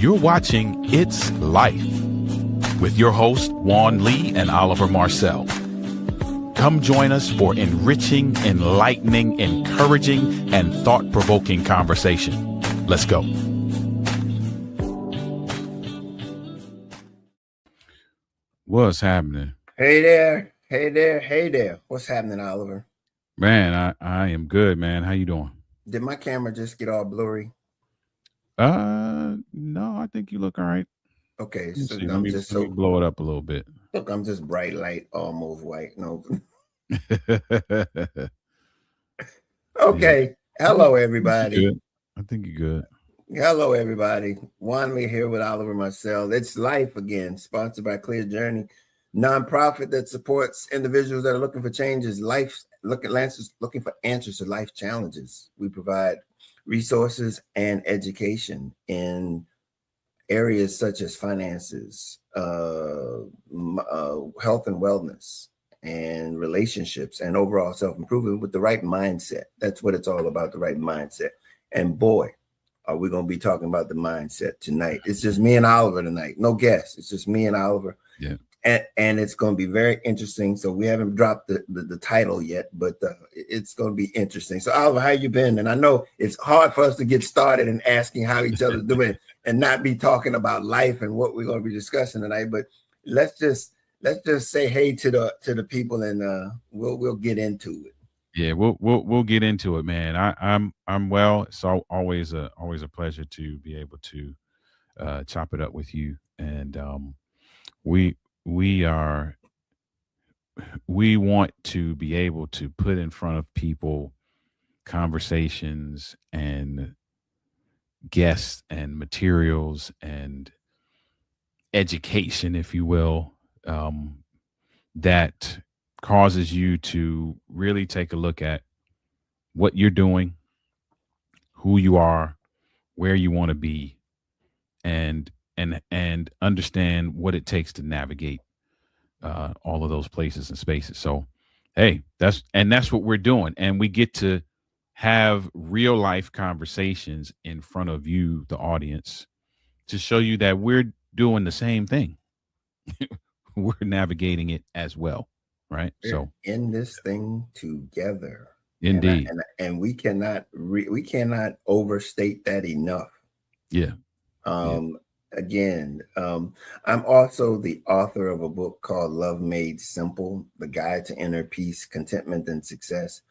You're watching It's Life with your hosts, Juan Lee and Oliver Marcel. Come join us for enriching, enlightening, encouraging, and thought-provoking conversation. Let's go. What's happening? Hey there. Hey there. Hey there. What's happening, Oliver? Man, I am good, man. How you doing? Did my camera just get all blurry? No, I think you look all right. Okay, so Let I'm me just blow it up a little bit. Look, I'm just bright light, almost white. No. Okay. Yeah. Hello, everybody. Good. I think you're good. Hello, everybody. Juan Lee here with Oliver Marcel. It's Life again, sponsored by Clear Journey, nonprofit that supports individuals that are looking for changes, looking for answers to life challenges. We provide resources and education in areas such as finances, health and wellness, and relationships, and overall self-improvement with the right mindset. That's what it's all about, the right mindset. And boy, are we going to be talking about the mindset tonight. It's just me and Oliver tonight. No guests. It's just me and Oliver. Yeah. And it's going to be very interesting. So we haven't dropped the title yet, but it's going to be interesting. So Oliver, how you been? And I know it's hard for us to get started and asking how each other's doing and not be talking about life and what we're going to be discussing tonight. But let's just say hey to the people, and we'll get into it. Yeah, we'll get into it, man. I'm well. It's always a pleasure to be able to chop it up with you. And we want to be able to put in front of people conversations and guests and materials and education, if you will, that causes you to really take a look at what you're doing, who you are, where you want to be, and understand what it takes to navigate all of those places and spaces. So, hey, that's what we're doing, and we get to have real life conversations in front of you, the audience, to show you that we're doing the same thing. We're navigating it as well, right? We're so in this thing together. Indeed. And we cannot overstate that enough. Yeah. Again, I'm also the author of a book called Love Made Simple: The Guide to Inner Peace, Contentment, and Success,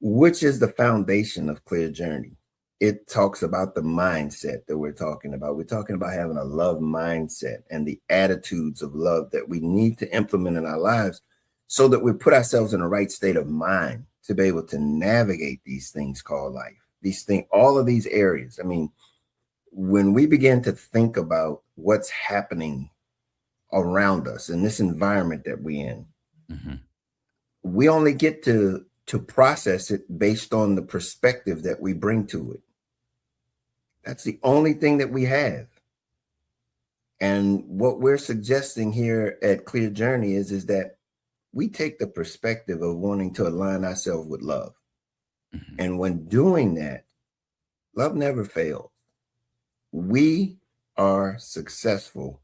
which is the foundation of Clear Journey. It talks about the mindset that we're talking about. We're talking about having a love mindset and the attitudes of love that we need to implement in our lives so that we put ourselves in the right state of mind to be able to navigate these things called life. All of these areas. I mean, when we begin to think about what's happening around us in this environment that we're in, mm-hmm. we only get to process it based on the perspective that we bring to it. That's the only thing that we have. And what we're suggesting here at Clear Journey is that we take the perspective of wanting to align ourselves with love. Mm-hmm. And when doing that, love never fails. We are successful.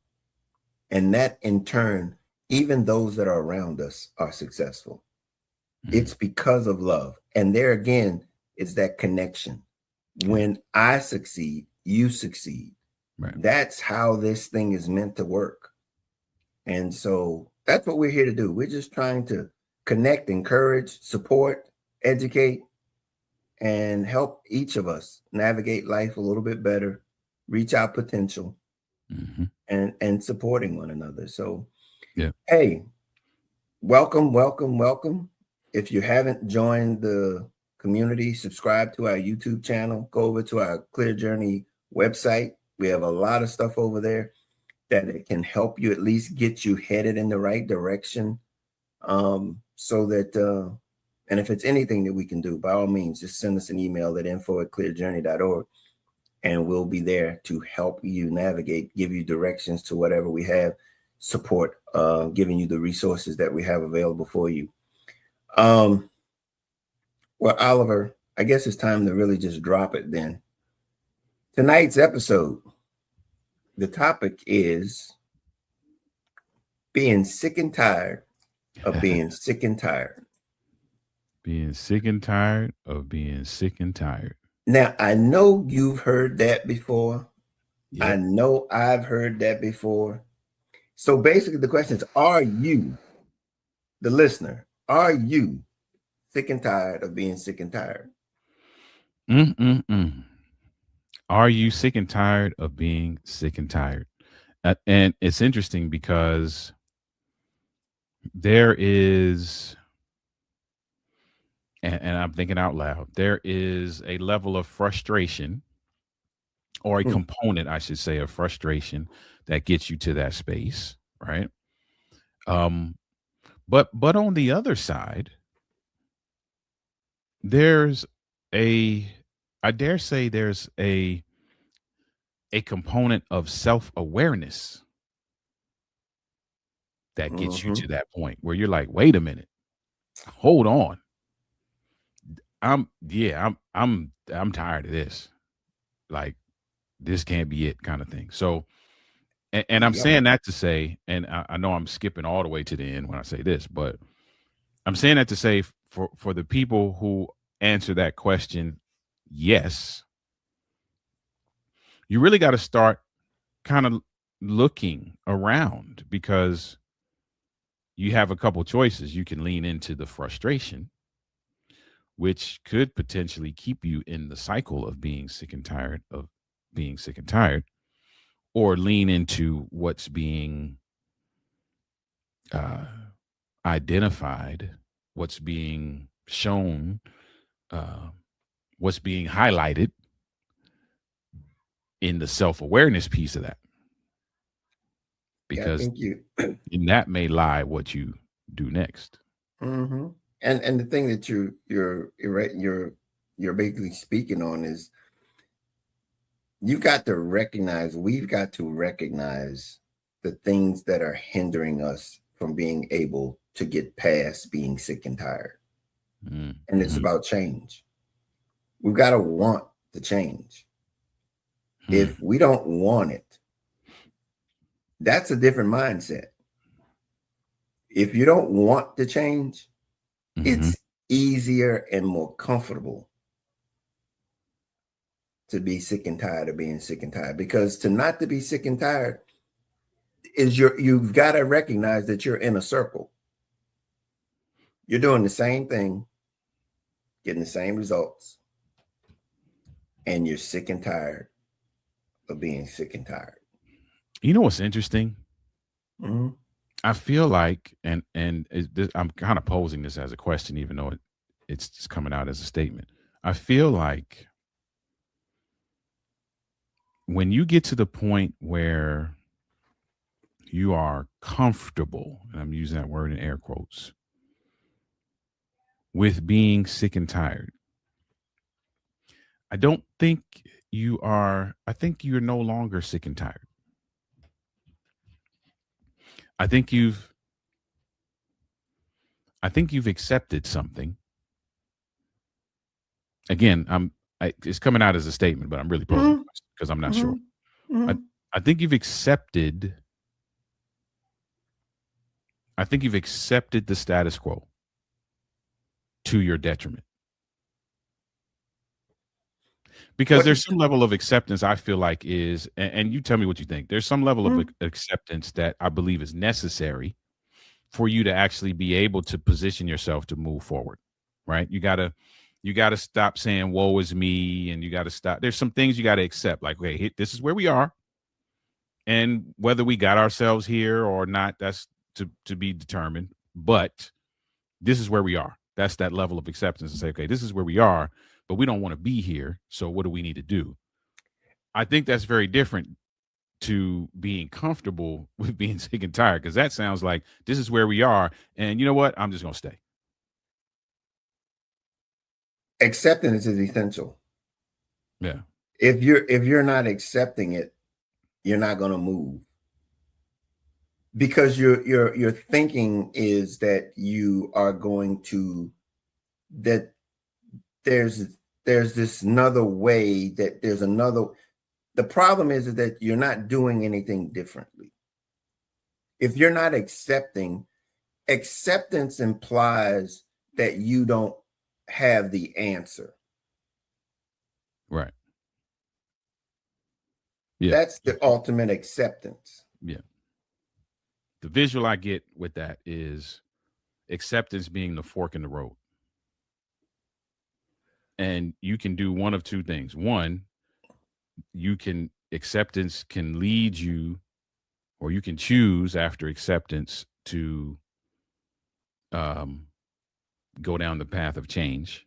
And that in turn, even those that are around us are successful. Mm-hmm. It's because of love. And there again, it's that connection. When I succeed, you succeed. Right. That's how this thing is meant to work. And so that's what we're here to do. We're just trying to connect, encourage, support, educate, and help each of us navigate life a little bit better, reach our potential, mm-hmm. and supporting one another. So, yeah. Hey, welcome. If you haven't joined the community, subscribe to our YouTube channel, go over to our Clear Journey website. We have a lot of stuff over there that it can help you at least get you headed in the right direction. So that, and if it's anything that we can do, by all means, just send us an email at info@clearjourney.org, and we'll be there to help you navigate, give you directions to whatever we have, support, giving you the resources that we have available for you. Well, Oliver, I guess it's time to really just drop it then. Tonight's episode The topic is being sick and tired of being sick and tired. Being sick and tired of being sick and tired. Now, I know you've heard that before. I Yep. know I've heard that before. So basically, the question is, are you, the listener, are you sick and tired of being sick and tired? Mm-mm-mm. Are you sick and tired of being sick and tired? And it's interesting because there is, and I'm thinking out loud, there is a level of frustration, or a Hmm. component, I should say, of frustration that gets you to that space, right? Um, but on the other side, there's a, I dare say, there's a component of self awareness that gets you Mm-hmm. to that point where you're like, wait a minute, hold on. I'm tired of this. Like, this can't be it, kind of thing. So, and I'm Yep. saying that to say, and I know I'm skipping all the way to the end when I say this, but I'm saying that to say, for the people who answer that question, yes, you really got to start kind of looking around, because you have a couple choices. You can lean into the frustration, which could potentially keep you in the cycle of being sick and tired of being sick and tired, or lean into what's being uh, identified, what's being shown, uh, what's being highlighted in the self awareness piece of that, Yeah, I because think you. in that may lie what you do next. Mm-hmm. And the thing that you're basically speaking on is you've got to recognize, we've got to recognize the things that are hindering us from being able to get past being sick and tired. And it's Mm-hmm. about change. We've got to want the change. If we don't want it, that's a different mindset. If you don't want to change, Mm-hmm. it's easier and more comfortable to be sick and tired of being sick and tired, because to not to be sick and tired is you've got to recognize that you're in a circle. You're doing the same thing, getting the same results, and you're sick and tired of being sick and tired. You know what's interesting? Mm-hmm. I feel like, I'm kind of posing this as a question, even though it's just coming out as a statement. I feel like when you get to the point where you are comfortable, and I'm using that word in air quotes, with being sick and tired, I don't think you are, I think you're no longer sick and tired. I think you've, I think you've accepted something. Again, it's coming out as a statement, but I'm really posing a Mm-hmm. question because I'm not sure. Mm-hmm. I, I think you've accepted, I think you've accepted the status quo to your detriment. Because What there's is some level of acceptance I feel like is, and you tell me what you think. There's some level of mm-hmm. acceptance that I believe is necessary for you to actually be able to position yourself to move forward, right? You gotta stop saying "woe is me," and you gotta stop. There's some things you gotta accept, like, okay, this is where we are, and whether we got ourselves here or not, that's to be determined. But this is where we are. That's that level of acceptance to say, okay, this is where we are, but we don't want to be here. So what do we need to do? I think that's very different to being comfortable with being sick and tired, because that sounds like this is where we are, and you know what? I'm just gonna stay. Acceptance is essential. Yeah. If you're not accepting it, you're not going to move, because your thinking is that you are going to, that there's there's this another way, that there's another, The problem is that you're not doing anything differently. If you're not accepting, acceptance implies that you don't have the answer. Right. Yeah. That's the ultimate acceptance. Yeah. The visual I get with that is acceptance being the fork in the road. And you can do one of two things. One, you can acceptance can lead you, or you can choose after acceptance to um, go down the path of change,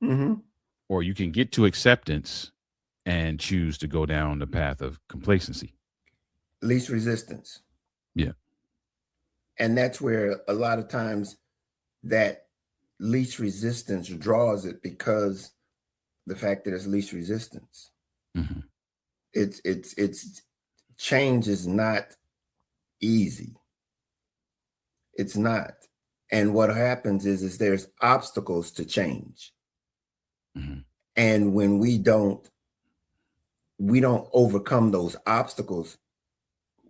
Mm-hmm. or you can get to acceptance and choose to go down the path of complacency. Least resistance. Yeah. And that's where a lot of times that least resistance draws it, because the fact that it's least resistance. Mm-hmm. It's change is not easy. It's not. And what happens is there's obstacles to change. Mm-hmm. And when we don't overcome those obstacles,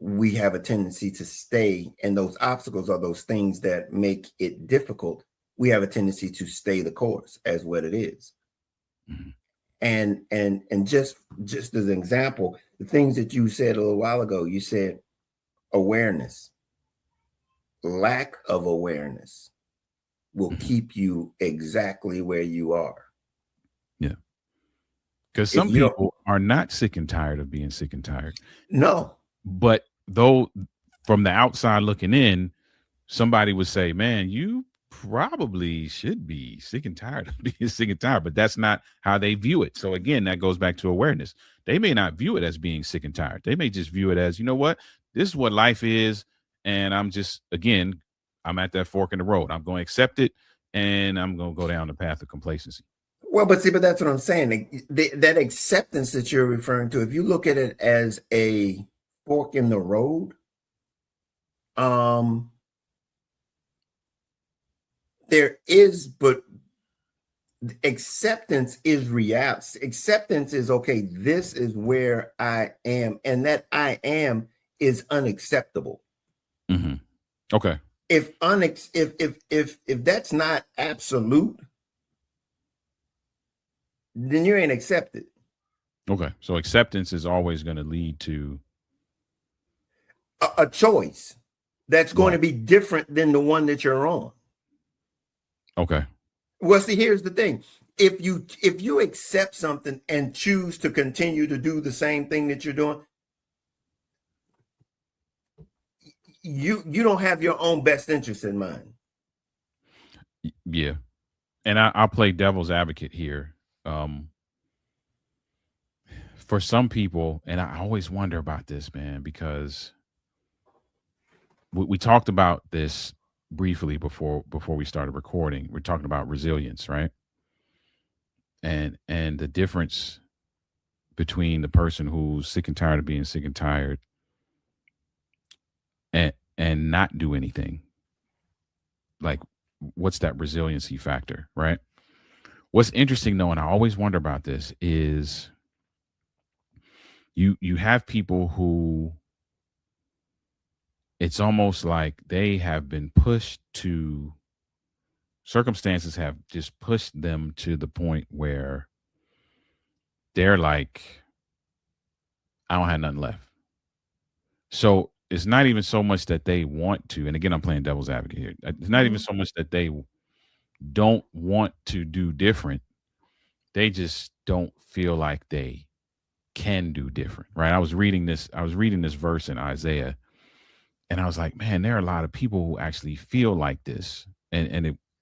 we have a tendency to stay. And those obstacles are those things that make it difficult. We have a tendency to stay the course as what it is. Mm-hmm. And just as an example, the things that you said a little while ago, you said awareness. Lack of awareness will Mm-hmm. keep you exactly where you are. Yeah. Because If some you don't, people are not sick and tired of being sick and tired. no, But though from the outside looking in, somebody would say, man, you probably should be sick and tired of being sick and tired, but that's not how they view it. So again, that goes back to awareness. They may not view it as being sick and tired. They may just view it as, you know what, this is what life is. And I'm just, again, I'm at that fork in the road. I'm going to accept it and I'm going to go down the path of complacency. well, but that's what I'm saying. That acceptance that you're referring to, if you look at it as a fork in the road, um, there is, but acceptance is reality. Acceptance is, okay, this is where I am, and that I am is unacceptable. Mm-hmm. Okay. If that's not absolute, then you ain't accepted. Okay. So acceptance is always going to lead to A choice that's going to right. be different than the one that you're on. Okay. Well, see, here's the thing. If you accept something and choose to continue to do the same thing that you're doing, you don't have your own best interest in mind. Yeah. And I'll play devil's advocate here. For some people, and I always wonder about this, man, because we talked about this briefly before we started recording. We're talking about resilience, right? And the difference between the person who's sick and tired of being sick and tired and not do anything. Like, what's that resiliency factor, right? What's interesting though, and I always wonder about this, is you have people who it's almost like they have been pushed to circumstances have just pushed them to the point where they're like, I don't have nothing left. So it's not even so much that they want to, and again, I'm playing devil's advocate here. It's not even Mhm. so much that they don't want to do different. They just don't feel like they can do different, right? I was reading this verse in Isaiah, and I was like, man, there are a lot of people who actually feel like this.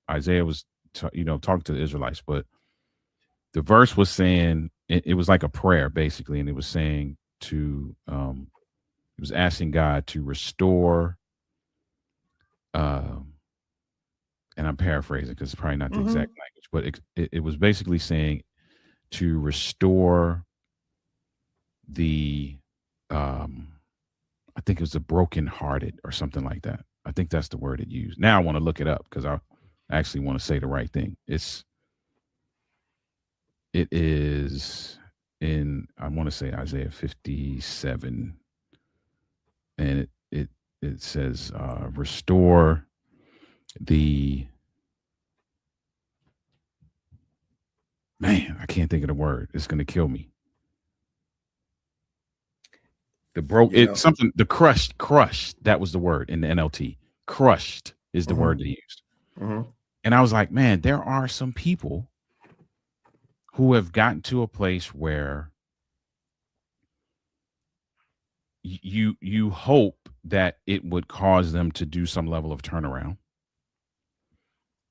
Isaiah was, talking to the Israelites, but the verse was saying it was like a prayer basically, and it was saying it was asking God to restore, um, and I'm paraphrasing because it's probably not the exact Mhm. language, but it was basically saying to restore the, um, I think it was the brokenhearted or something like that. I think that's the word it used. Now I want to look it up because I actually want to say the right thing. It is. in, I want to say Isaiah 57, and it says, restore the, man, I can't think of the word. It's going to kill me. The broke You it know, something the crushed. That was the word in the NLT. Crushed is the hmm word they used. hmm And I was like, man, there are some people who have gotten to a place where you hope that it would cause them to do some level of turnaround,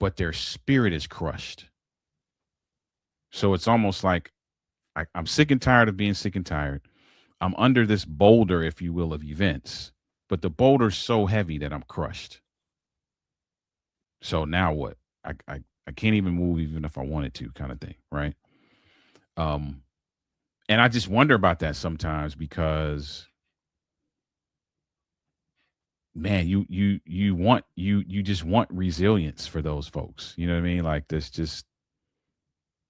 but their spirit is crushed. So it's almost like I'm sick and tired of being sick and tired. I'm under this boulder, if you will, of events, but the boulder's so heavy that I'm crushed. So now what? I can't even move even if I wanted to, kind of thing, right? Um, and I just wonder about that sometimes because, man, you just want resilience for those folks. You know what I mean? Like this, just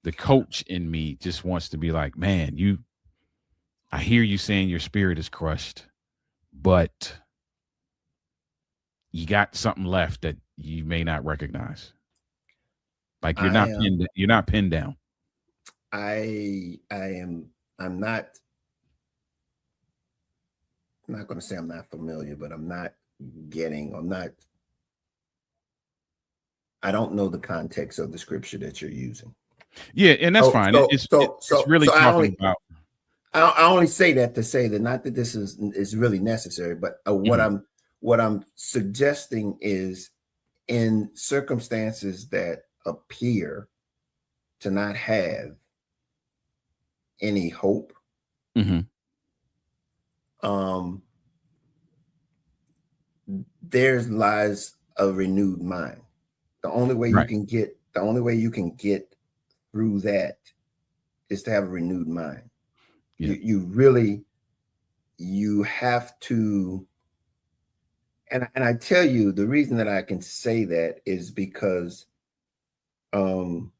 the coach in me just wants to be like, man, I hear you saying your spirit is crushed, but you got something left that you may not recognize. Like I you're not pinned down. I am I'm not I'm not going to say I'm not familiar, but I'm not I don't know the context of the scripture that you're using. Yeah, and that's So fine. so so It's so really so talking about. I only say that to say that not that this is really necessary, but Mhm, what I'm suggesting is in circumstances that appear to not have any hope, mhm, um, there's lies a renewed mind. right. The only way you can get through that is to have a renewed mind. Yeah. You really you have to, and I tell you the reason that I can say that is because um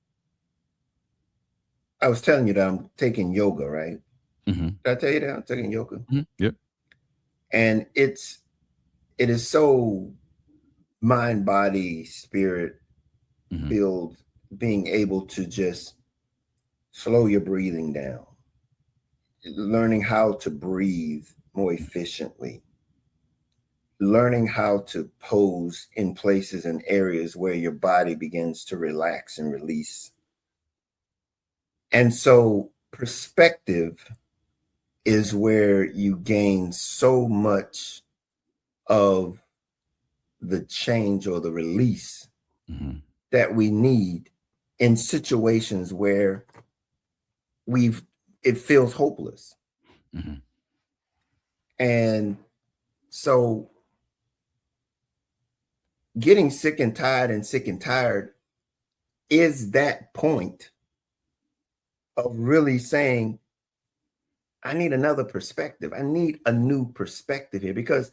I was telling you that I'm taking yoga, right? Mhm, Did I tell you that I'm taking yoga? mhm, yep. And it is so mind, body, spirit Mhm, filled, being able to just slow your breathing down, learning how to breathe more efficiently, learning how to pose in places and areas where your body begins to relax and release. And so perspective is where you gain so much of the change or the release mhm, that we need in situations where we've it feels hopeless. mhm, And so getting sick and tired and sick and tired is that point of really saying, I need another perspective. I need a new perspective here because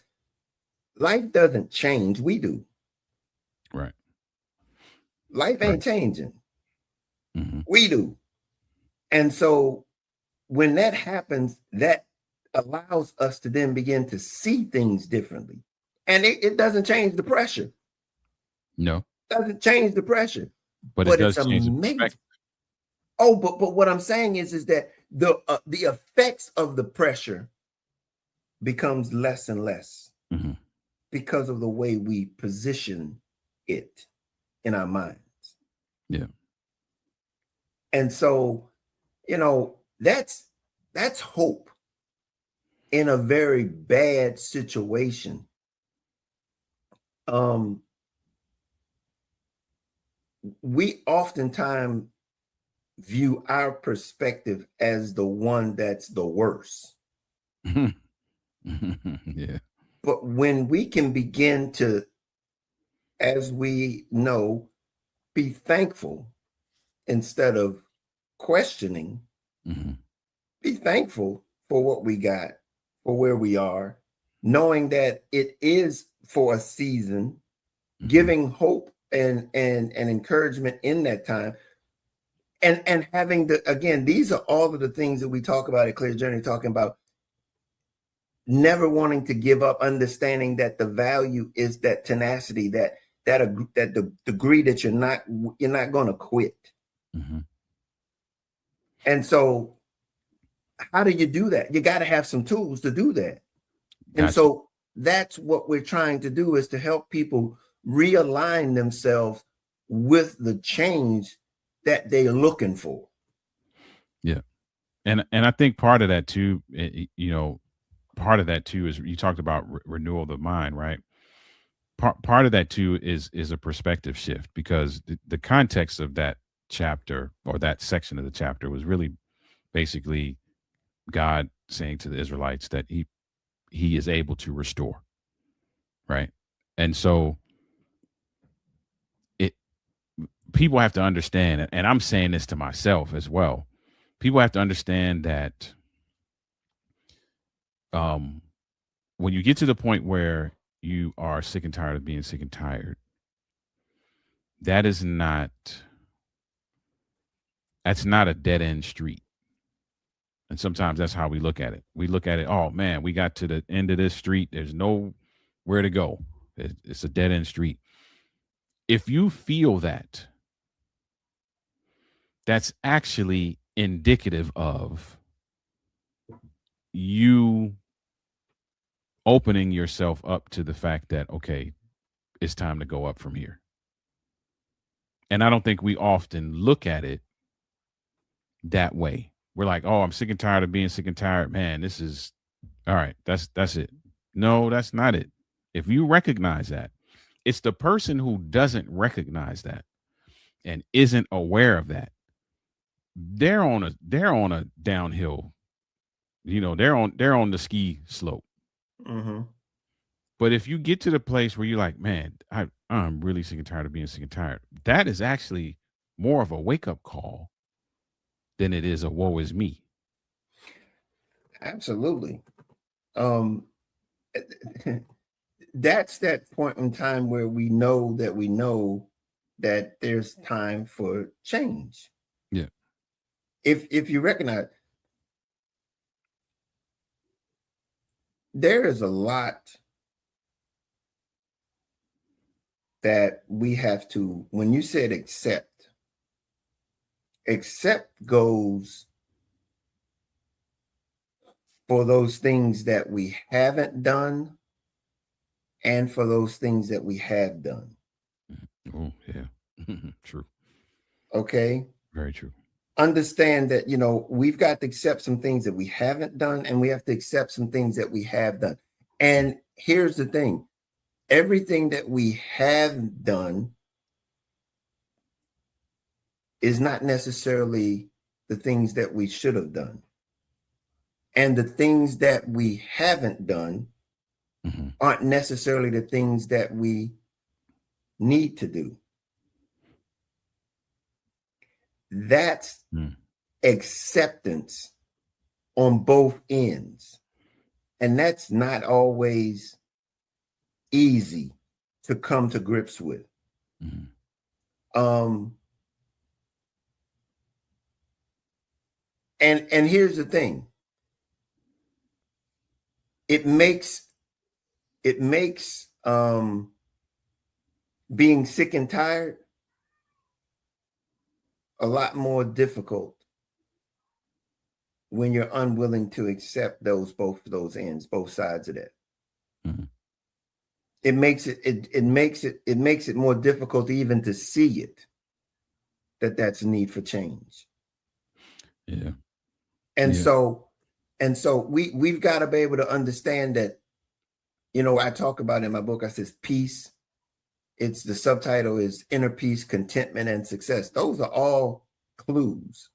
life doesn't change. We do. right, Life right. ain't changing. Mhm, We do. And so when that happens, that allows us to then begin to see things differently. And it doesn't change the pressure. no, Doesn't change the pressure, but it but it's does change the amazing. perspective. Oh, but what I'm saying is that the effects of the pressure becomes less and less Mhm, because of the way we position it in our minds. yeah. And so, you know, that's hope in a very bad situation. Um, we oftentimes view our perspective as the one that's the worst. Mhm, yeah. But when we can begin to, as we know, be thankful instead of questioning, Mhm, be thankful for what we got, for where we are, knowing that it is for a season, mhm, giving hope and encouragement in that time. And having the, again, these are all of the things that we talk about at Clear Journey, talking about never wanting to give up, understanding that the value is that tenacity, that the degree that you're not going to quit. Mm-hmm. And so how do you do that? You got to have some tools to do that. And Gotcha. so that's what we're trying to do, is to help people realign themselves with the change that they're looking for. Yeah. And I think part of that too, part of that too is you talked about renewal of the mind, right? Part of that too is a perspective shift, because the context of that chapter, or that section of the chapter, was really basically God saying to the Israelites that he is able to restore, right? And so it people have to understand, and I'm saying this to myself as well. People have to understand that um, when you get to the point where you are sick and tired of being sick and tired, that is not that's not a dead end street. And sometimes that's how we look at it. We look at it, oh man, we got to the end of this street. There's nowhere to go. It's a dead end street. If you feel that, that's actually indicative of you opening yourself up to the fact that, okay, it's time to go up from here. And I don't think we often look at it that way. We're like, oh, I'm sick and tired of being sick and tired. Man, this is all right. That's it. No, that's not it. If you recognize that, it's the person who doesn't recognize that and isn't aware of that. They're on a downhill. They're on the ski slope. Mm-hmm. But if you get to the place where you're like, man, I'm really sick and tired of being sick and tired, that is actually more of a wake up call than it is a woe is me. Absolutely. Um, that's that point in time where we know that there's time for change. Yeah. If you recognize, there is a lot that we have to, when you said accept goes for those things that we haven't done and for those things that we have done. Oh, yeah. True. Okay. Very true. Understand that, we've got to accept some things that we haven't done, and we have to accept some things that we have done. And here's the thing: everything that we have done is not necessarily the things that we should have done. And the things that we haven't done Mm-hmm. aren't necessarily the things that we need to do. That's Mm. acceptance on both ends. And that's not always easy to come to grips with. Mm-hmm. And here's the thing: it makes being sick and tired a lot more difficult when you're unwilling to accept both those ends, both sides of that. Mm-hmm. It makes it more difficult even to see it, that's a need for change. Yeah. And Yeah. so we've got to be able to understand that, I talk about in my book, I says peace. It's the subtitle is inner peace, contentment, and success. Those are all clues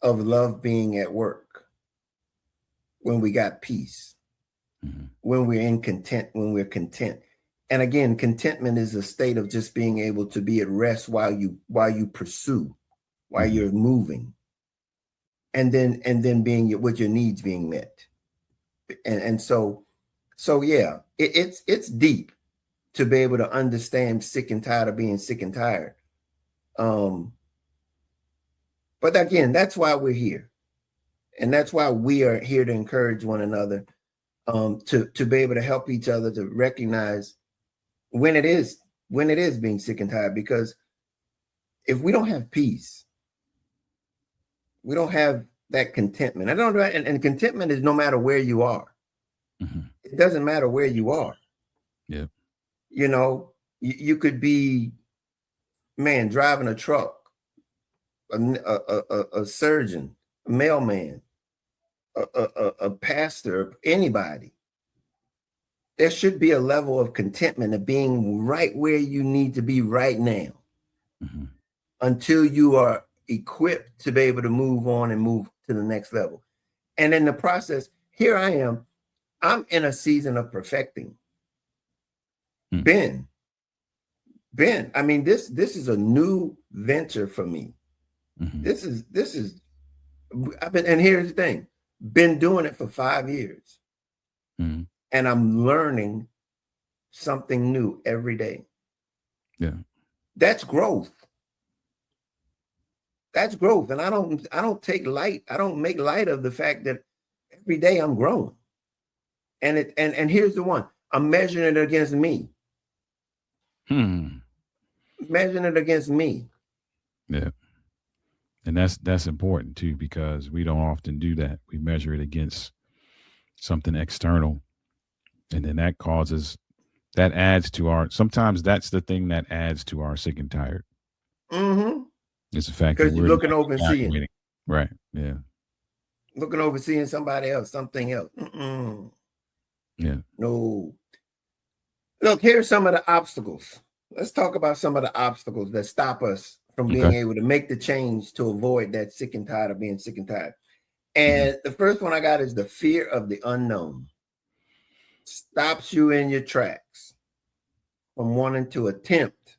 of love being at work. When we got peace, Mm-hmm. when we're content. And again, contentment is a state of just being able to be at rest while you pursue, while Mm-hmm. you're moving, and then being with your needs being met. And so yeah, it's deep to be able to understand sick and tired of being sick and tired. But again, that's why we're here. And that's why we are here to encourage one another, to be able to help each other to recognize when it is being sick and tired. Because if we don't have peace, we don't have that contentment. I don't know, and contentment is no matter where you are. Mm-hmm. It doesn't matter where you are. Yeah. You know, you could be, man, driving a truck, a surgeon, a mailman, a pastor, anybody. There should be a level of contentment of being right where you need to be right now, Mm-hmm. until you are equipped to be able to move on and move to the next level. And in the process, here I am. I'm in a season of perfecting. Mm-hmm. Ben, I mean, this is a new venture for me. Mm-hmm. This is I've been, and here's the thing, been doing it for 5 years. Mm-hmm. And I'm learning something new every day. Yeah. That's growth. That's growth. And I don't take light. I don't make light of the fact that every day I'm growing. And here's the one. I'm measuring it against me. Hmm. Measuring it against me. Yeah. And that's important too, because we don't often do that. We measure it against something external, and then that adds to our, sometimes that's the thing that adds to our sick and tired. Mm-hmm. It's the fact that Because you're we're not looking over and seeing. evaluating. Right. Yeah. Looking over seeing somebody else, something else. Yeah. No. Look, here's some of the obstacles. Let's talk about some of the obstacles that stop us from being Okay. able to make the change to avoid that sick and tired of being sick and tired. Mm-hmm. And the first one I got is the fear of the unknown. Stops you in your tracks from wanting to attempt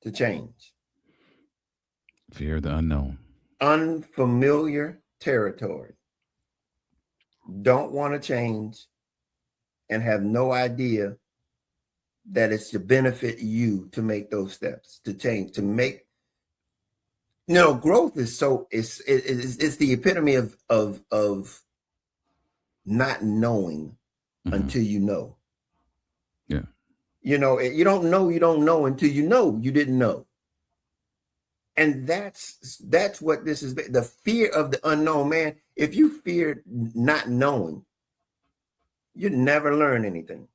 to change. Fear of the unknown. Unfamiliar territory. Don't want to change and have no idea that it's to benefit you to make those steps, to change, to make. Growth is it's the epitome of not knowing Mm-hmm. until you know. Yeah. You don't know until you know you didn't know. And that's what this is. The fear of the unknown, man. If you fear not knowing, you never learn anything.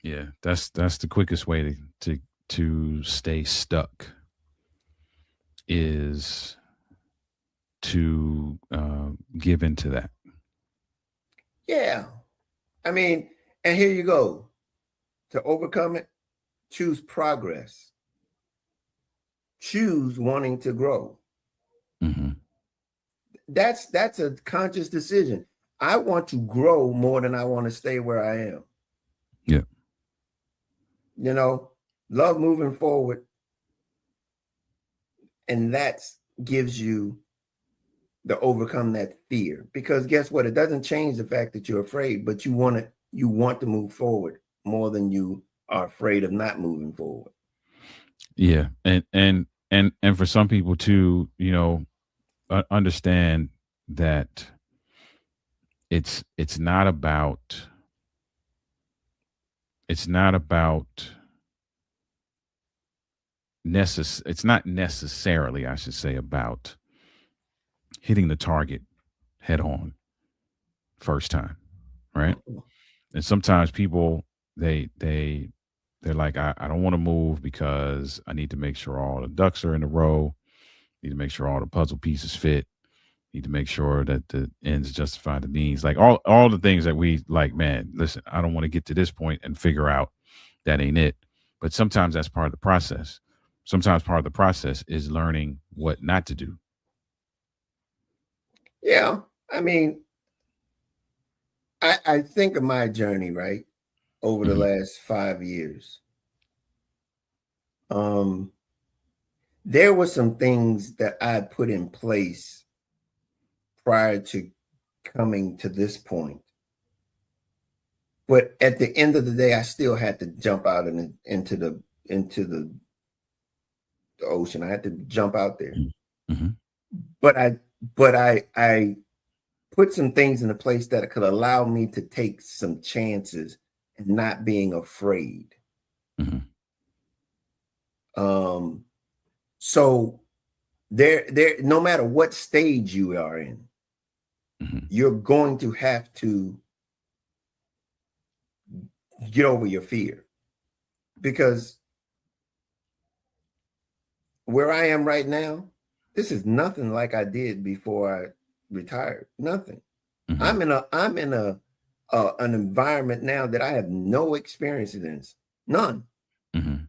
Yeah. That's the quickest way to stay stuck, is to give into that. Yeah. I mean, and here you go. To overcome it, choose progress. Choose wanting to grow. Mm-hmm. That's a conscious decision. I want to grow more than I want to stay where I am. Yeah. Love moving forward. And that gives you the overcome that fear. Because guess what? It doesn't change the fact that you're afraid, but you want to move forward more than you are afraid of not moving forward. Yeah. And for some people too, understand that it's not about it's not about it's not necessarily, I should say, about hitting the target head on first time, right? And sometimes people, they're like, I don't want to move because I need to make sure all the ducks are in a row, need to make sure all the puzzle pieces fit, need to make sure that the ends justify the means, like all the things that we like. Man, listen, I don't want to get to this point and figure out that ain't it. But sometimes that's part of the process. Sometimes part of the process is learning what not to do. Yeah. I mean, I think of my journey, right, over the Mm-hmm. last 5 years. There were some things that I put in place prior to coming to this point. But at the end of the day, I still had to jump out into the the ocean. I had to jump out there. Mm-hmm. But I put some things in a place that could allow me to take some chances and not being afraid. Mm-hmm. Um, so there, no matter what stage you are in, Mm-hmm. you're going to have to get over your fear, because where I am right now, this is nothing like I did before I retired. Nothing. Mm-hmm. I'm in a an environment now that I have no experience in. None. Mm-hmm.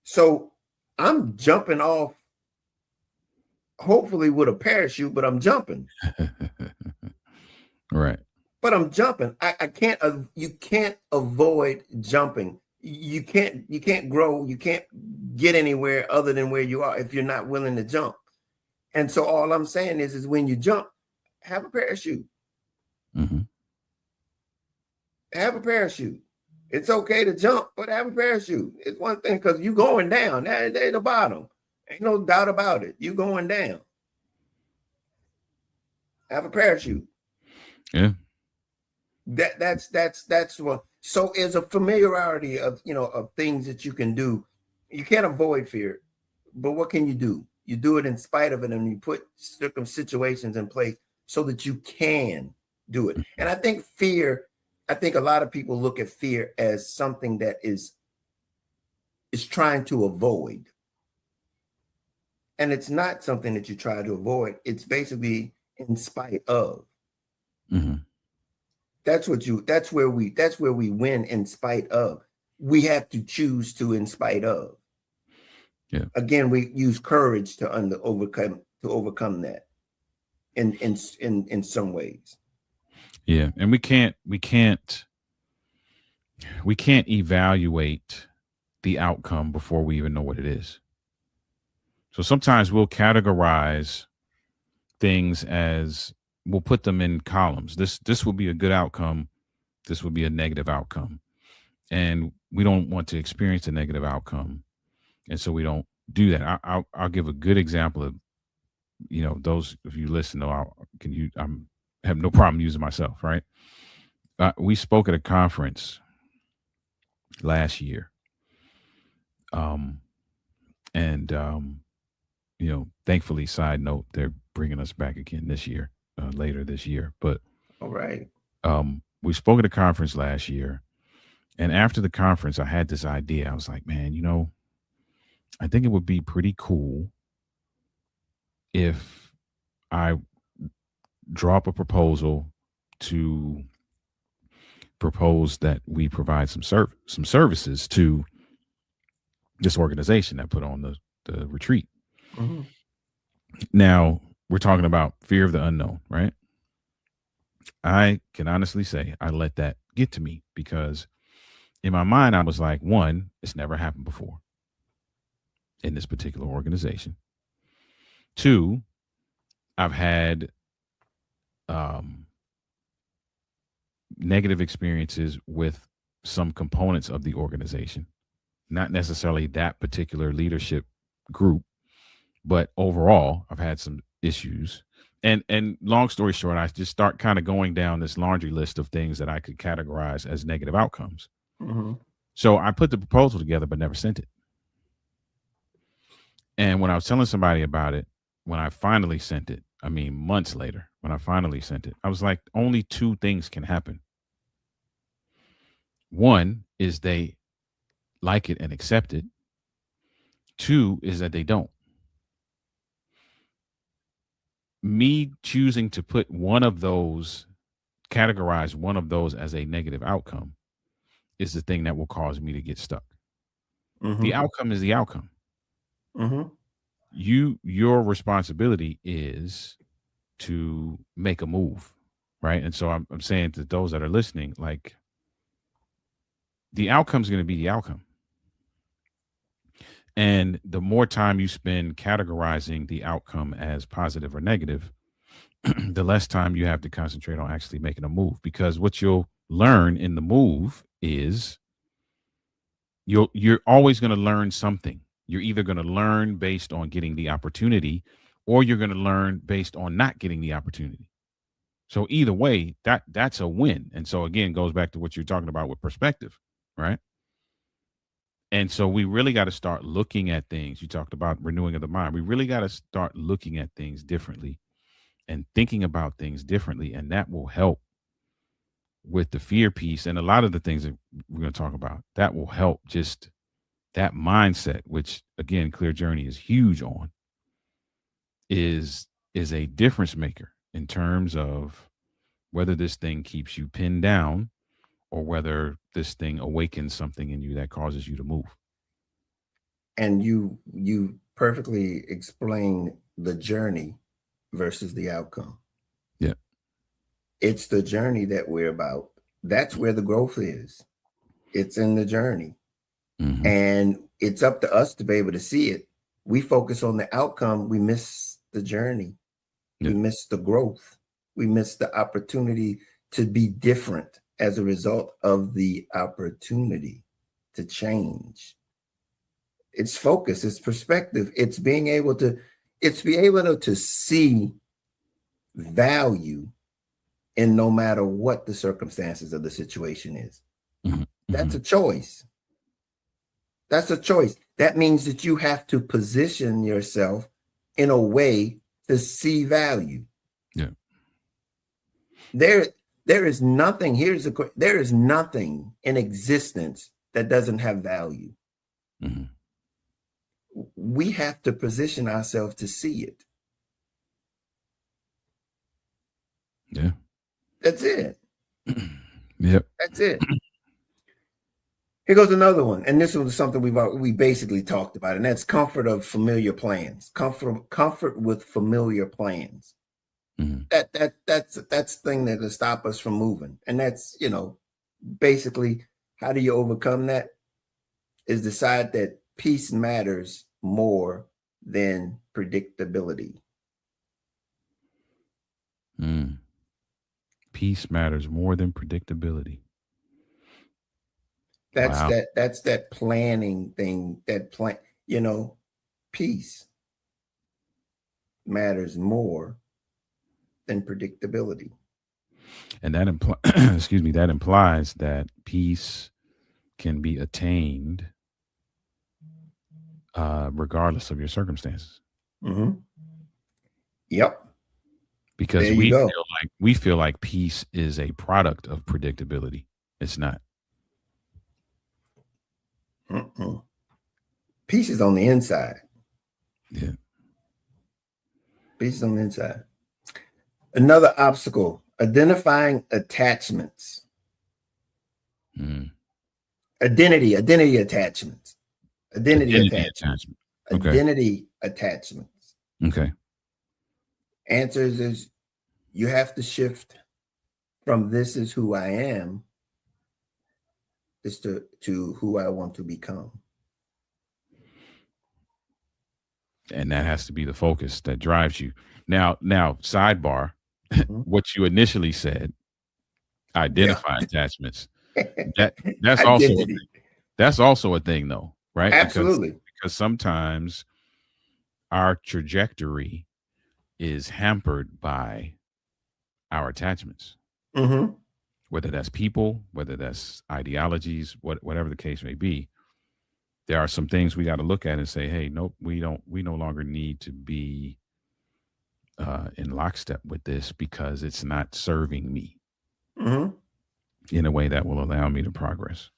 So I'm jumping off, hopefully with a parachute, but I'm jumping. Right. But I'm jumping. I can't. You can't avoid jumping. You can't grow. You can't get anywhere other than where you are if you're not willing to jump. And so all I'm saying is when you jump, have a parachute. Mm-hmm. Have a parachute. It's okay to jump, but have a parachute. It's one thing, because you going down. They're the bottom. Ain't no doubt about it. You going down. Have a parachute. Yeah. That's what. So is a familiarity of, of things that you can do. You can't avoid fear, but what can you do? You do it in spite of it, and you put situations in place so that you can do it. And I think fear. I think a lot of people look at fear as something that is trying to avoid, and it's not something that you try to avoid. It's basically in spite of. Mm-hmm. That's where we win. In spite of, we have to choose to, in spite of. Yeah. Again, we use courage to overcome that in some ways. Yeah. And we can't evaluate the outcome before we even know what it is. So sometimes we'll categorize things as, we'll put them in columns. This will be a good outcome. This will be a negative outcome. And we don't want to experience a negative outcome. And so we don't do that. I'll give a good example of, those of you listen know, I'm have no problem using myself, right? We spoke at a conference last year. Um, and thankfully, side note, they're bringing us back again this year, later this year. But All right. we spoke at a conference last year, and after the conference, I had this idea. I was like, man, I think it would be pretty cool if I drop a proposal to propose that we provide some services to this organization that put on the retreat. Mm-hmm. Now, we're talking about fear of the unknown, right? I can honestly say I let that get to me, because in my mind, I was like, one, it's never happened before in this particular organization. Two, I've had um, negative experiences with some components of the organization, not necessarily that particular leadership group, but overall, I've had some issues. And long story short, I just start kind of going down this laundry list of things that I could categorize as negative outcomes. Mm-hmm. So I put the proposal together, but never sent it. And when I was telling somebody about it, when I finally sent it, I mean, months later, when I finally sent it, I was like, only two things can happen. One is they like it and accept it. Two is that they don't. Me choosing to put categorize one of those as a negative outcome is the thing that will cause me to get stuck. The Mm-hmm. outcome is the outcome. Mm-hmm. Your responsibility is to make a move, right? And so I'm saying to those that are listening, like, the outcome is going to be the outcome. And the more time you spend categorizing the outcome as positive or negative, the less time you have to concentrate on actually making a move. Because what you'll learn in the move is you're always going to learn something. You're either going to learn based on getting the opportunity, or you're going to learn based on not getting the opportunity. So either way, that's a win. And so again, goes back to what you're talking about with perspective, right? And so we really got to start looking at things. You talked about renewing of the mind. We really got to start looking at things differently and thinking about things differently. And that will help with the fear piece and a lot of the things that we're going to talk about. That will help just that mindset, which again, Clear Journey is huge on, is a difference maker in terms of whether this thing keeps you pinned down or whether this thing awakens something in you that causes you to move. And you perfectly explain the journey versus the outcome. Yeah. It's the journey that we're about. That's where the growth is. It's in the journey. Mm-hmm. And it's up to us to be able to see it. We focus on the outcome, we miss the journey. Yeah. We miss the growth. We miss the opportunity to be different as a result of the opportunity to change. It's focus, it's perspective, it's being able to see value in no matter what the circumstances of the situation is. Mm-hmm. That's a choice. That's a choice. That means that you have to position yourself in a way to see value. Yeah. There is nothing, there is nothing in existence that doesn't have value. Mm-hmm. We have to position ourselves to see it. Yeah. That's it. Yep. That's it. Here goes another one, and this was something we basically talked about, and that's comfort of familiar plans. Comfort with familiar plans. Mm-hmm. That's the thing that'll stop us from moving, and that's basically how do you overcome that? Is decide that peace matters more than predictability. Mm. Peace matters more than predictability. That's Wow. that planning thing. Peace matters more than predictability. And that excuse me, that implies that peace can be attained regardless of your circumstances. Mm-hmm. Yep. Because There you go. we feel like peace is a product of predictability. It's not. Mm-mm. Peace is on the inside. Yeah. Peace is on the inside. Another obstacle, identifying attachments. Mm. Identity attachments. Identity attachments. Attachment. Okay. Identity attachments. Okay. Answers is you have to shift from this is who I am is to who I want to become. And that has to be the focus that drives you. Now, sidebar, Mm-hmm. what you initially said, identify attachments. That's Identity. also a thing though, right? Absolutely. Because sometimes our trajectory is hampered by our attachments. Mm-hmm. Whether that's people, whether that's ideologies, whatever the case may be, there are some things we got to look at and say, hey, nope, we no longer need to be in lockstep with this because it's not serving me Mm-hmm. in a way that will allow me to progress.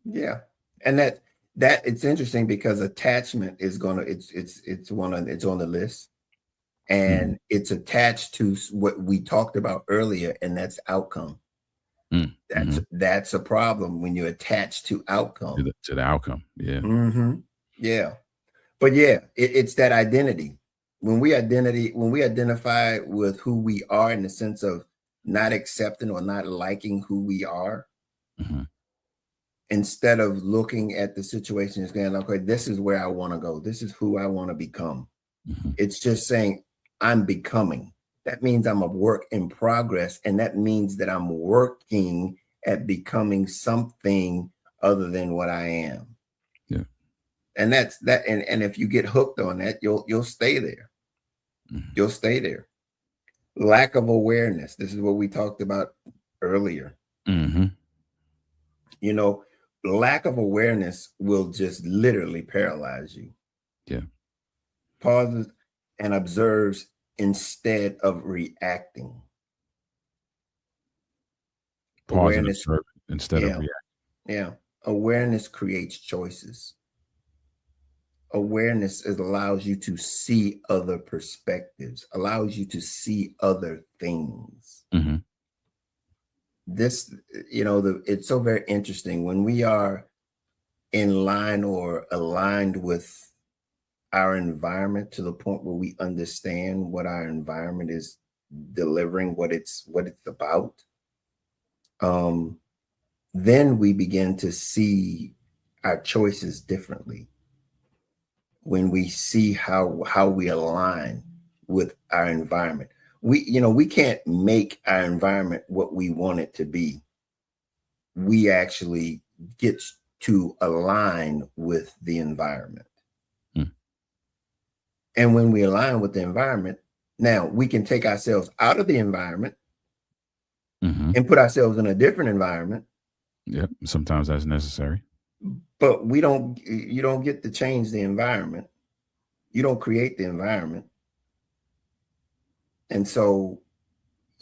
Yeah. And that it's interesting because attachment is it's on the list. And it's attached to what we talked about earlier, and that's outcome. That's a problem when you're attached to outcome. To the outcome. Yeah. Mm-hmm. Yeah. But yeah, it's that identity. When we identify with who we are in the sense of not accepting or not liking who we are, instead of looking at the situation as going, okay, this is where I want to go. This is who I want to become. It's just saying, I'm becoming. That means I'm a work in progress. And that means that I'm working at becoming something other than what I am. Yeah. And that's that. And if you get hooked on that, you'll stay there. Mhm. You'll stay there. Lack of awareness. This is what we talked about earlier. Mhm. You know, lack of awareness will just literally paralyze you. Yeah. Pauses and observes instead of reacting. Pause and Awareness, observe instead of yeah, react. yeah. Awareness creates choices. Awareness allows you to see other perspectives, allows you to see other things. Mhm. This, it's so very interesting when we are in line or aligned with our environment to the point where we understand what our environment is delivering, what it's about. Um, then we begin to see our choices differently when we see how we align with our environment. We can't make our environment what we want it to be. We actually get to align with the environment. Mm. And when we align with the environment, now we can take ourselves out of the environment Mhm. and put ourselves in a different environment, Yep. Sometimes that's necessary. but you don't get to change the environment. You don't create the environment. And so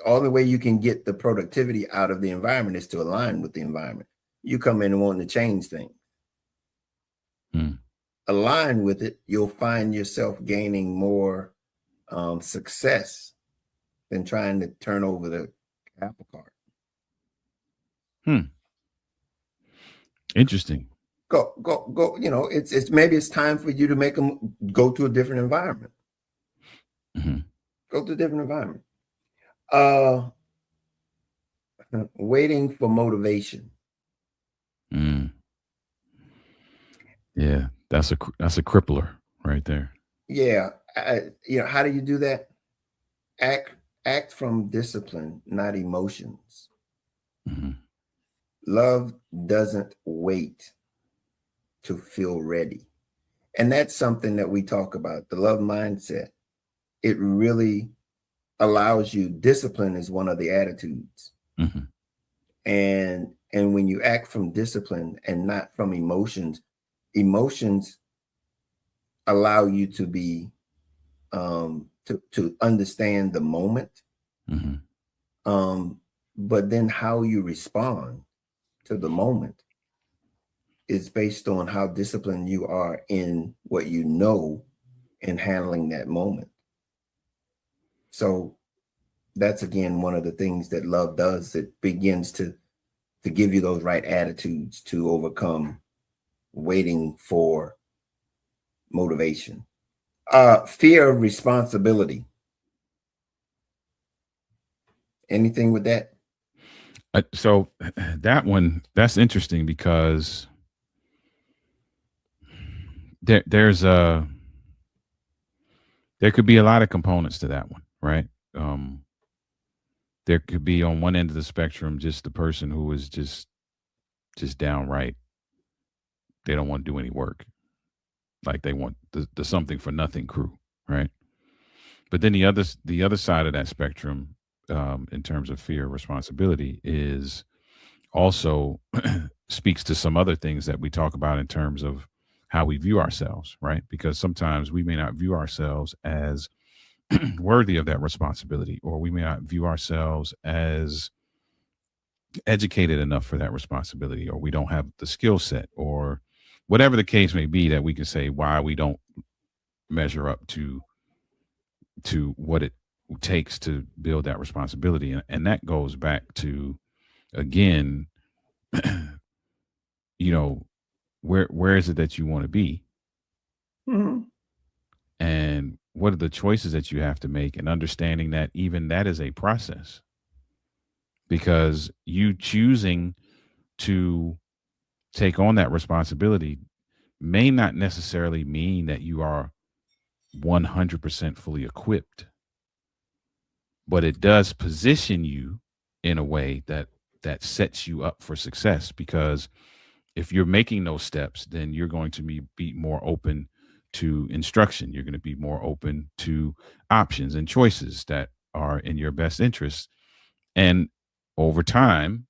all the way you can get the productivity out of the environment is to align with the environment. You come in and wanting to change things. Mm. Align with it, you'll find yourself gaining more success than trying to turn over the apple cart. Hmm. Interesting. Go. It's maybe it's time for you to make them go to a different environment. Mhm. Go to a different environment. Uh, Waiting for motivation. Mm. Yeah. That's a crippler right there. Yeah, how do you do that? Act act from discipline, not emotions. Mhm. Love doesn't wait to feel ready. And that's something that we talk about, the love mindset. It really allows you, discipline is one of the attitudes. Mhm. And when you act from discipline and not from emotions, emotions allow you to be to understand the moment, Mhm. um, but then how you respond to the moment is based on how disciplined you are in what you know in handling that moment. So that's again one of the things that love does. It begins to give you those right attitudes to overcome waiting for motivation. Fear of responsibility. Anything with that? So that one, that's interesting because there's there could be a lot of components to that one, right? Um, there could be on one end of the spectrum just the person who is just downright they don't want to do any work, like they want the something for nothing crew, right? But then the other side of that spectrum, in terms of fear of responsibility, is also speaks to some other things that we talk about in terms of how we view ourselves, right? Because sometimes we may not view ourselves as worthy of that responsibility, or we may not view ourselves as educated enough for that responsibility, or we don't have the skill set, or whatever the case may be that we can say why we don't measure up to what it takes to build that responsibility. And that goes back to, again, you know, where is it that you want to be, Mhm. and what are the choices that you have to make, and understanding that even that is a process, because you choosing to take on that responsibility may not necessarily mean that you are 100% fully equipped, but it does position you in a way that sets you up for success, because if you're making those steps, then you're going to be more open to instruction. You're going to be more open to options and choices that are in your best interest. And over time,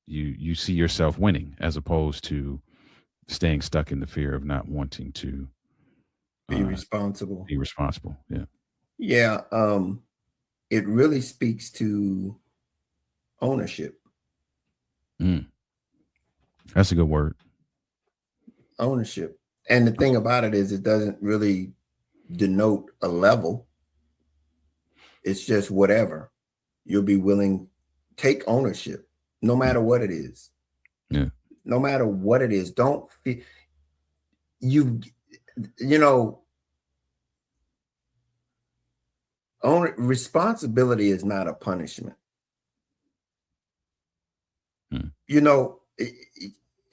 you see yourself winning as opposed to staying stuck in the fear of not wanting to Be uh, responsible. be responsible. Yeah. Yeah. It really speaks to ownership. Mm, that's a good word. Ownership. And the thing about it is, it doesn't really denote a level. It's just whatever you'll be willing take ownership, no matter what it is. Yeah. No matter what it is, don't you you know own responsibility is not a punishment. Mm, You know,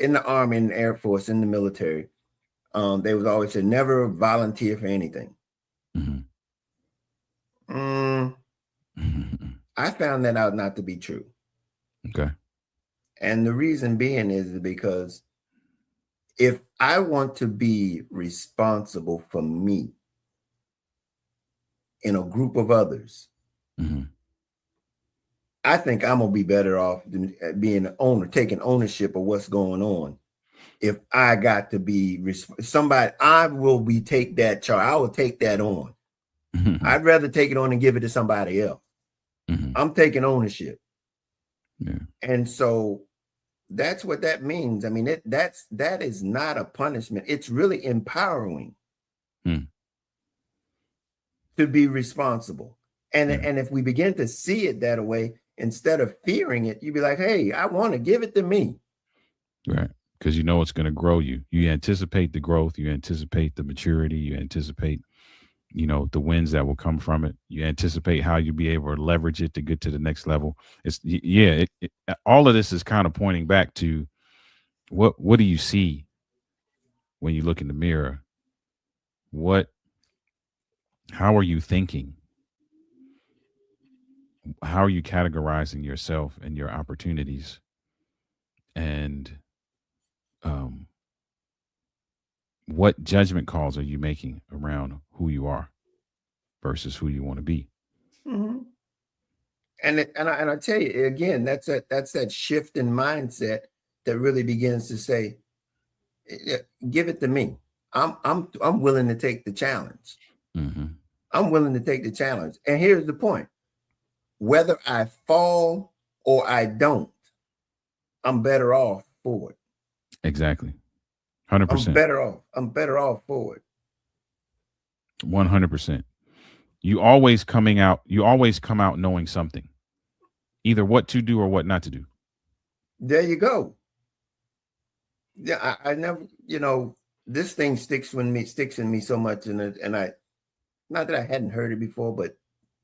in the army, in the Air Force, in the military, they was always say never volunteer for anything. mhm, Mm, mhm. I found that out not to be true. Okay. And the reason being is because if I want to be responsible for me in a group of others, Mhm, I think I'm gonna be better off than being an owner, taking ownership of what's going on. If I got to be somebody, I will be take that charge. I will take that on. mhm, I'd rather take it on and give it to somebody else. mhm. I'm taking ownership, Yeah. and so that's what that means. I mean, that is not a punishment. It's really empowering Mm, to be responsible. And yeah. and if we begin to see it that way, instead of fearing it, you'd be like, hey, I want to give it to me. Right. Because you know it's going to grow you. You anticipate the growth. You anticipate the maturity. You anticipate, the wins that will come from it. You anticipate how you'll be able to leverage it to get to the next level. Yeah. All of this is kind of pointing back to what do you see when you look in the mirror? What How are you thinking? How are you categorizing yourself and your opportunities? And um, what judgment calls are you making around who you are versus who you want to be? Mhm. And I tell you again, that's that shift in mindset that really begins to say, give it to me. I'm willing to take the challenge. Hmm. I'm willing to take the challenge. And here's the point: whether I fall or I don't, I'm better off for it. Exactly. 100%. I'm better off for it. 100%. You always come out knowing something, either what to do or what not to do. There you go. Yeah, I never, this thing sticks in me so much, and I not that I hadn't heard it before, but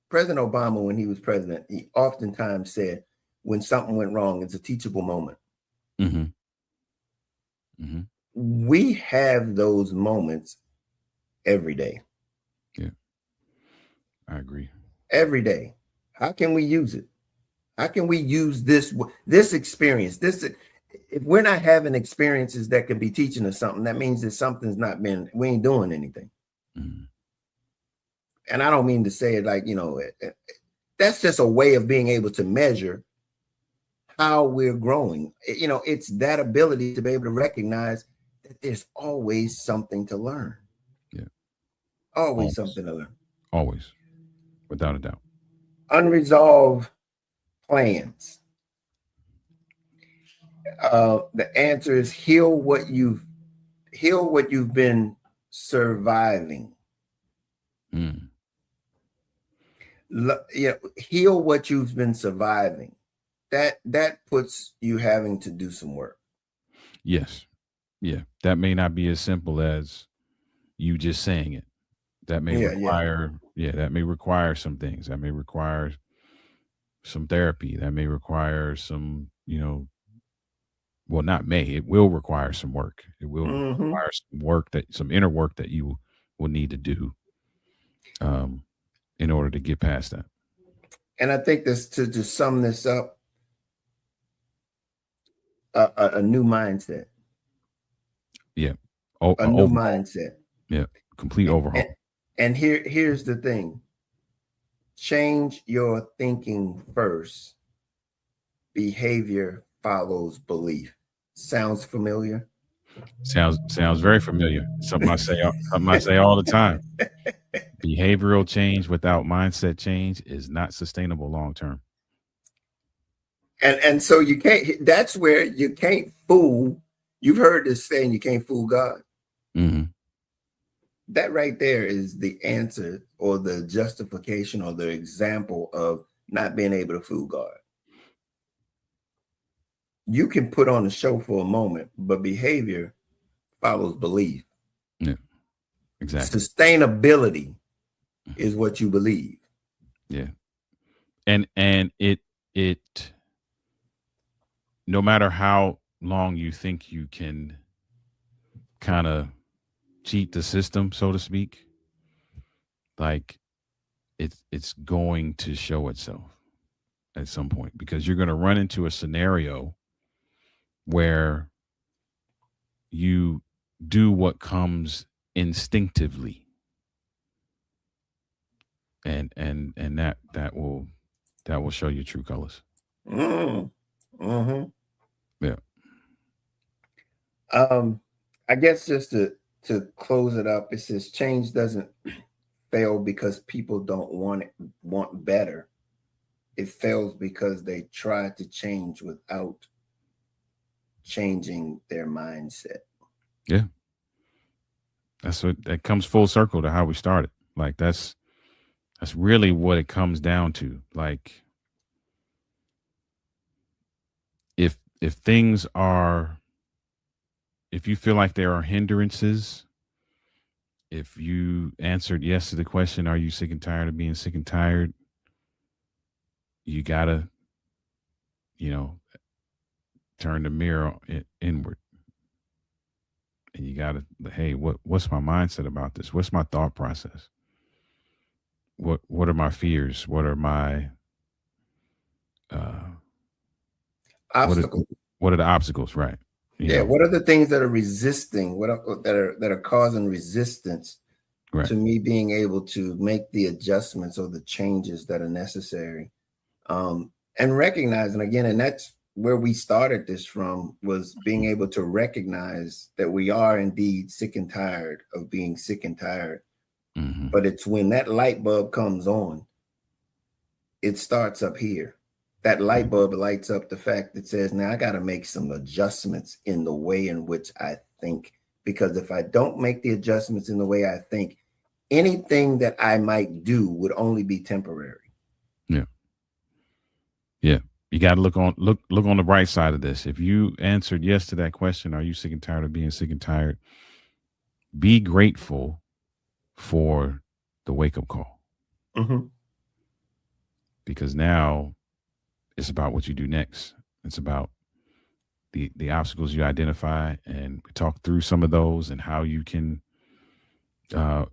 President Obama, when he was president, he oftentimes said, when something went wrong, it's a teachable moment. Hmm. Hmm. We have those moments every day. Yeah, I agree. Every day. How can we use it? How can we use this experience? This if we're not having experiences that can be teaching us something, that means that something's not been we ain't doing anything. Hmm. And I don't mean to say it like, that's just a way of being able to measure how we're growing. It's that ability to be able to recognize that there's always something to learn. Yeah, Always always, something to learn. always, without a doubt. Unresolved plans. The answer is heal what you've been surviving. Mm. Heal what you've been surviving. That puts you having to do some work. Yes. Yeah. That may not be as simple as you just saying it. Yeah, yeah. That may require some things. That may require some therapy. That may require some, well, not may, it will require some work. It will Hmm. require some inner work that you will need to do um, in order to get past that. And I think this to sum this up, a new mindset, Yeah. Oh, a new overhaul. mindset. Yeah. Complete And, overhaul. and here's the thing: change your thinking first. Behavior follows belief. Sounds familiar? Sounds very familiar. Something I say all the time. Behavioral change without mindset change is not sustainable long term. And so you can't. That's where you can't fool. You've heard this saying: you can't fool God. Hmm. That right there is the answer or the justification or the example of not being able to fool God. You can put on a show for a moment, but behavior follows belief. Yeah. Exactly. Sustainability Mhm. is what you believe. Yeah. And it no matter how long you think you can kind of cheat the system, so to speak, like it's going to show itself at some point because you're going to run into a scenario where you do what comes instinctively, and that will show your true colors. Mm. Hmm. Yeah. I guess just to close it up, it says change doesn't fail because people don't want better. It fails because they try to change without changing their mindset. Yeah. That comes full circle to how we started. Like that's really what it comes down to. Like if things are if you feel like there are hindrances, if you answered yes to the question, are you sick and tired of being sick and tired? You gotta, you know, turn the mirror inward, and you gotta, hey, what's my mindset about this? What's my thought process? What are my fears? What are my uh, what are Obstacle. what are the obstacles? Right. You Yeah. know. What are the things that are resisting? That are causing resistance Right. to me being able to make the adjustments or the changes that are necessary? And recognizing again, and that's where we started this from, was being able to recognize that we are indeed sick and tired of being sick and tired. Hmm. But it's when that light bulb comes on, it starts up here. That Yeah. light bulb lights up the fact that says, now I got to make some adjustments in the way in which I think. Because if I don't make the adjustments in the way I think, anything that I might do would only be temporary. Yeah. Yeah. You got to look on the bright side of this. If you answered yes to that question, are you sick and tired of being sick and tired? Be grateful for the wake up call Mhm. because now it's about what you do next. It's about the obstacles you identify, and we talk through some of those and how you can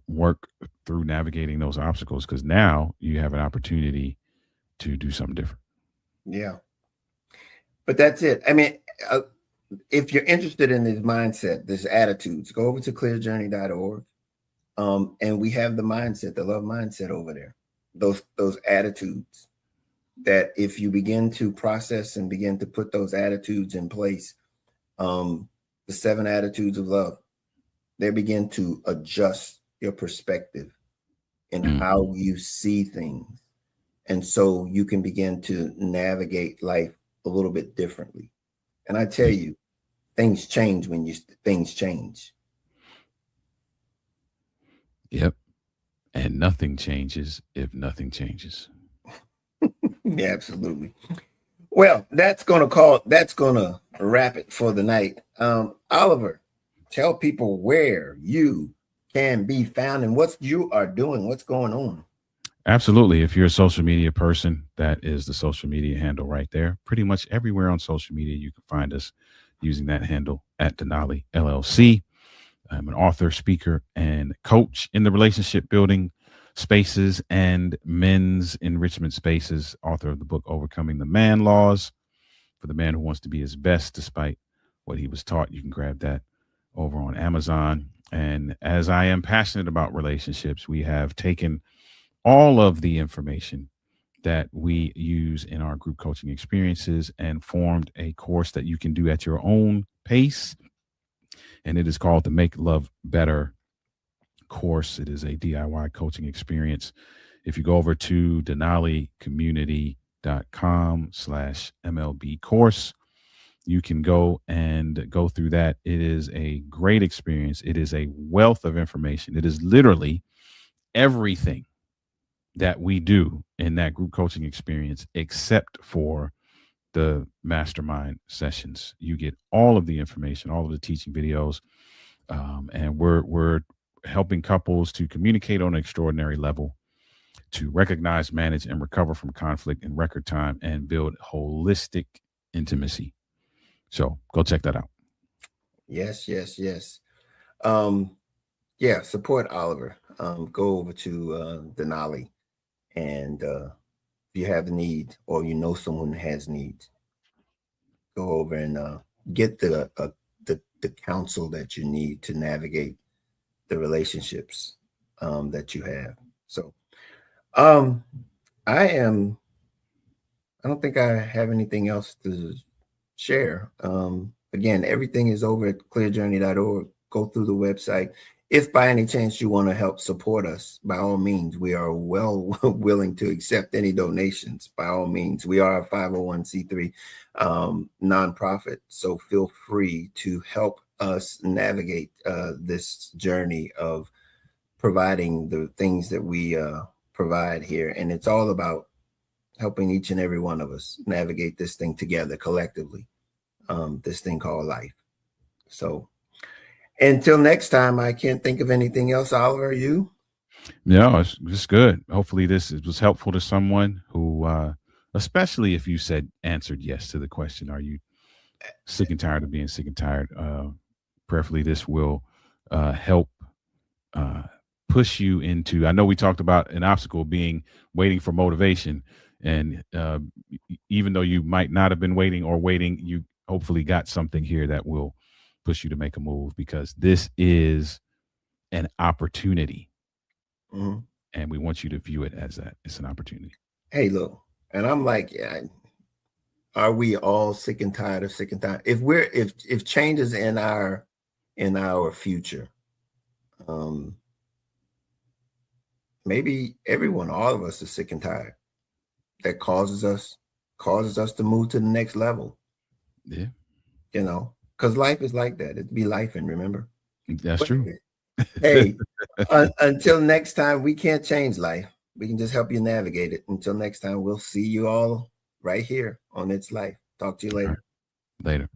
work through navigating those obstacles. Because now you have an opportunity to do something different. Yeah. But that's it. I mean, uh, if you're interested in this mindset, this attitudes, go over to clearjourney.org. And we have the mindset, the love mindset over there. Those attitudes that if you begin to process and begin to put those attitudes in place, the 7 attitudes of love, they begin to adjust your perspective in Hmm. how you see things. And so you can begin to navigate life a little bit differently. And I tell you, things change when things change. Yep. And nothing changes if nothing changes. Yeah, absolutely. Well, that's gonna wrap it for the night. Oliver, tell people where you can be found and what you are doing, what's going on. Absolutely. If you're a social media person, that is the social media handle right there. Pretty much everywhere on social media, you can find us using that handle at Denali LLC. I'm an author, speaker, and coach in the relationship building spaces and men's enrichment spaces, author of the book Overcoming the Man Laws. for the man who wants to be his best despite what he was taught. You can grab that over on Amazon. And as I am passionate about relationships, we have taken all of the information that we use in our group coaching experiences and formed a course that you can do at your own pace. And it is called the Make Love Better course. It is a DIY coaching experience. If you go over to denaliCommunity.com/MLB course, you can go and go through that. It is a great experience. It is a wealth of information. It is literally everything that we do in that group coaching experience, except for the mastermind sessions. You get all of the information, all of the teaching videos, and we're helping couples to communicate on an extraordinary level, to recognize, manage, and recover from conflict in record time, and build holistic intimacy. So go check that out. Yes, yes, yes. Yeah, support Oliver. Go over to Denali, and if you have a need or you know someone who has needs, go over and get the counsel that you need to navigate the relationships that you have. So, um, I am. I don't think I have anything else to share. Again, everything is over at clearjourney.org. Go through the website. If by any chance you want to help support us, by all means, we are well willing to accept any donations. By all means, we are a 501c3 nonprofit, so feel free to help us navigate this journey of providing the things that we provide here. And it's all about helping each and every one of us navigate this thing together collectively, this thing called life. So until next time, I can't think of anything else. Oliver, you? No, it's good. Hopefully, this was helpful to someone who, especially if you answered yes to the question, are you sick and tired of being sick and tired? Prayerfully, this will help uh, push you into. I know we talked about an obstacle being waiting for motivation, and even though you might not have been waiting, you hopefully got something here that will push you to make a move, because this is an opportunity. Mm-hmm. And we want you to view it as that. It's an opportunity. Hey, look, and I'm like, yeah, are we all sick and tired of sick and tired? If changes in our future, maybe everyone, all of us, is sick and tired. That causes us to move to the next level. Yeah, because life is like that. It'd be life, and remember, that's true. Hey, until next time, we can't change life. We can just help you navigate it. Until next time, we'll see you all right here on It's Life. Talk to you later. Later.